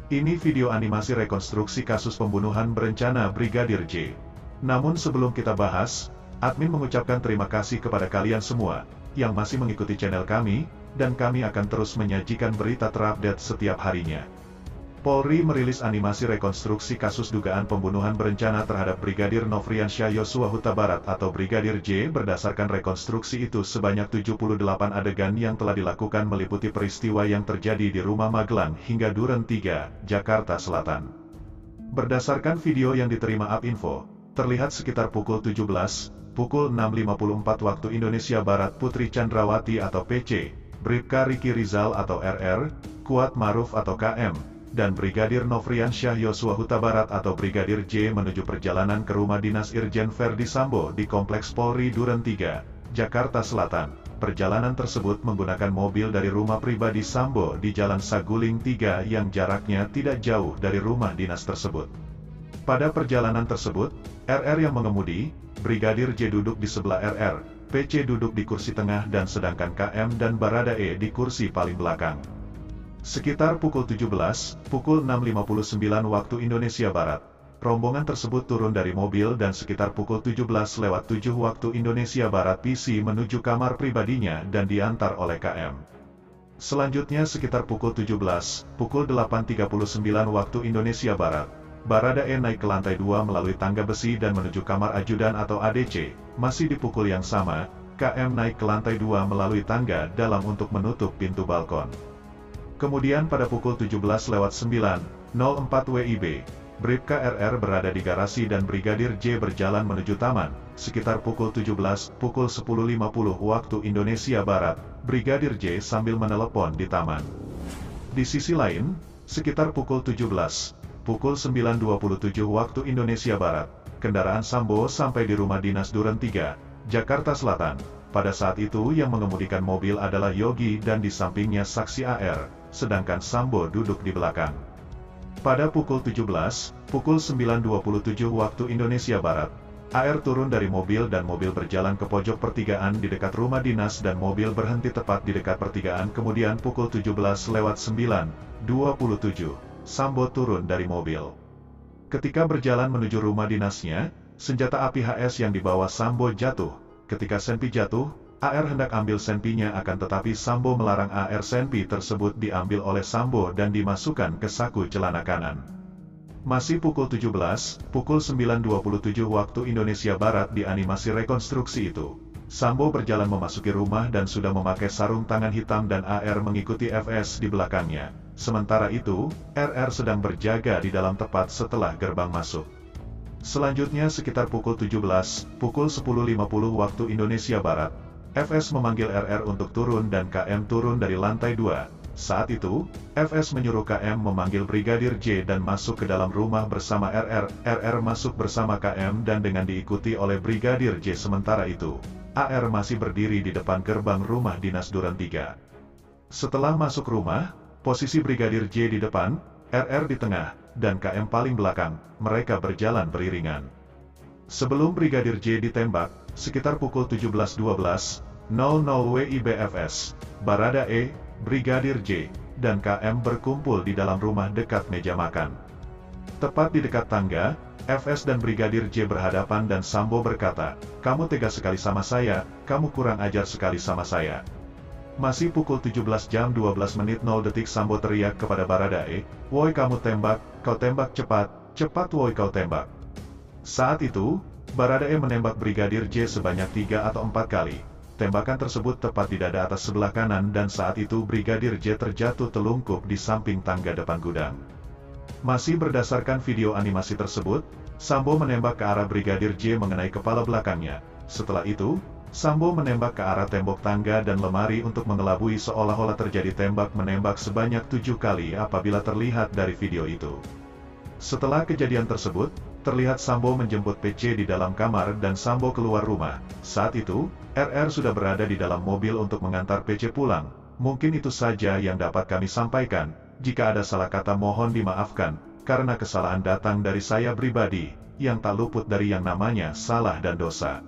Ini video animasi rekonstruksi kasus pembunuhan berencana Brigadir J. Namun sebelum kita bahas, admin mengucapkan terima kasih kepada kalian semua yang masih mengikuti channel kami, dan kami akan terus menyajikan berita terupdate setiap harinya. Polri merilis animasi rekonstruksi kasus dugaan pembunuhan berencana terhadap Brigadir Nofriansyah Yosua Huta Barat atau Brigadir J. Berdasarkan rekonstruksi itu sebanyak 78 adegan yang telah dilakukan meliputi peristiwa yang terjadi di rumah Magelang hingga Duren 3, Jakarta Selatan. Berdasarkan video yang diterima Apinfo, terlihat sekitar pukul 17, pukul 6.54 waktu Indonesia Barat Putri Chandrawati atau PC, Bribka Riki Rizal atau RR, Kuat Maruf atau KM, dan Brigadir Nofriansyah Yosua Huta Barat atau Brigadir J menuju perjalanan ke rumah dinas Irjen Verdi Sambo di Kompleks Polri Duren 3, Jakarta Selatan. Perjalanan tersebut menggunakan mobil dari rumah pribadi Sambo di Jalan Saguling 3 yang jaraknya tidak jauh dari rumah dinas tersebut. Pada perjalanan tersebut, RR yang mengemudi, Brigadir J duduk di sebelah RR, PC duduk di kursi tengah dan sedangkan KM dan Baradae di kursi paling belakang. Sekitar pukul 17, pukul 6.59 waktu Indonesia Barat, rombongan tersebut turun dari mobil dan sekitar pukul 17:07 waktu Indonesia Barat PC menuju kamar pribadinya dan diantar oleh KM. Selanjutnya sekitar pukul 17, pukul 8.39 waktu Indonesia Barat, Baradae naik ke lantai 2 melalui tangga besi dan menuju kamar ajudan atau ADC. Masih di pukul yang sama, KM naik ke lantai 2 melalui tangga dalam untuk menutup pintu balkon. Kemudian pada pukul 17:09:04 WIB, Bribka RR berada di garasi dan Brigadir J berjalan menuju taman. Sekitar pukul 17, pukul 10.50 waktu Indonesia Barat, Brigadir J sambil menelepon di taman. Di sisi lain, sekitar pukul 17, pukul 9.27 waktu Indonesia Barat, kendaraan Sambo sampai di rumah dinas Duren 3, Jakarta Selatan. Pada saat itu yang mengemudikan mobil adalah Yogi dan di sampingnya saksi AR, sedangkan Sambo duduk di belakang. Pada pukul 17, pukul 9.27 waktu Indonesia Barat, AR turun dari mobil dan mobil berjalan ke pojok pertigaan di dekat rumah dinas dan mobil berhenti tepat di dekat pertigaan. Kemudian pukul 17:09:27, Sambo turun dari mobil. Ketika berjalan menuju rumah dinasnya, senjata api HS yang dibawa Sambo jatuh. Ketika senpi jatuh, AR hendak ambil senpinya akan tetapi Sambo melarang AR. Senpi tersebut diambil oleh Sambo dan dimasukkan ke saku celana kanan. Masih pukul 17, pukul 9.27 waktu Indonesia Barat di animasi rekonstruksi itu, Sambo berjalan memasuki rumah dan sudah memakai sarung tangan hitam dan AR mengikuti FS di belakangnya. Sementara itu, RR sedang berjaga di dalam tepat setelah gerbang masuk. Selanjutnya sekitar pukul 17, pukul 10.50 waktu Indonesia Barat, FS memanggil RR untuk turun dan KM turun dari lantai 2. Saat itu, FS menyuruh KM memanggil Brigadir J dan masuk ke dalam rumah bersama RR. RR masuk bersama KM dan dengan diikuti oleh Brigadir J. Sementara itu, AR masih berdiri di depan gerbang rumah dinas Duren 3. Setelah masuk rumah, posisi Brigadir J di depan, RR di tengah, dan KM paling belakang. Mereka berjalan beriringan. Sebelum Brigadir J ditembak, sekitar pukul 17:12:00 WIBFS, Baradae, Brigadir J, dan KM berkumpul di dalam rumah dekat meja makan. Tepat di dekat tangga, FS dan Brigadir J berhadapan dan Sambo berkata, "Kamu tega sekali sama saya, kamu kurang ajar sekali sama saya." Masih pukul 17:12:00 Sambo teriak kepada Baradae, "Woi kamu tembak, kau tembak cepat, cepat woi kau tembak." Saat itu, Baradae menembak Brigadir J sebanyak 3 atau 4 kali. Tembakan tersebut tepat di dada atas sebelah kanan dan saat itu Brigadir J terjatuh telungkup di samping tangga depan gudang. Masih berdasarkan video animasi tersebut, Sambo menembak ke arah Brigadir J mengenai kepala belakangnya. Setelah itu, Sambo menembak ke arah tembok tangga dan lemari untuk mengelabui seolah-olah terjadi tembak-menembak sebanyak 7 kali apabila terlihat dari video itu. Setelah kejadian tersebut, terlihat Sambo menjemput PC di dalam kamar dan Sambo keluar rumah. Saat itu, RR sudah berada di dalam mobil untuk mengantar PC pulang. Mungkin itu saja yang dapat kami sampaikan. Jika ada salah kata mohon dimaafkan, karena kesalahan datang dari saya pribadi, yang tak luput dari yang namanya salah dan dosa.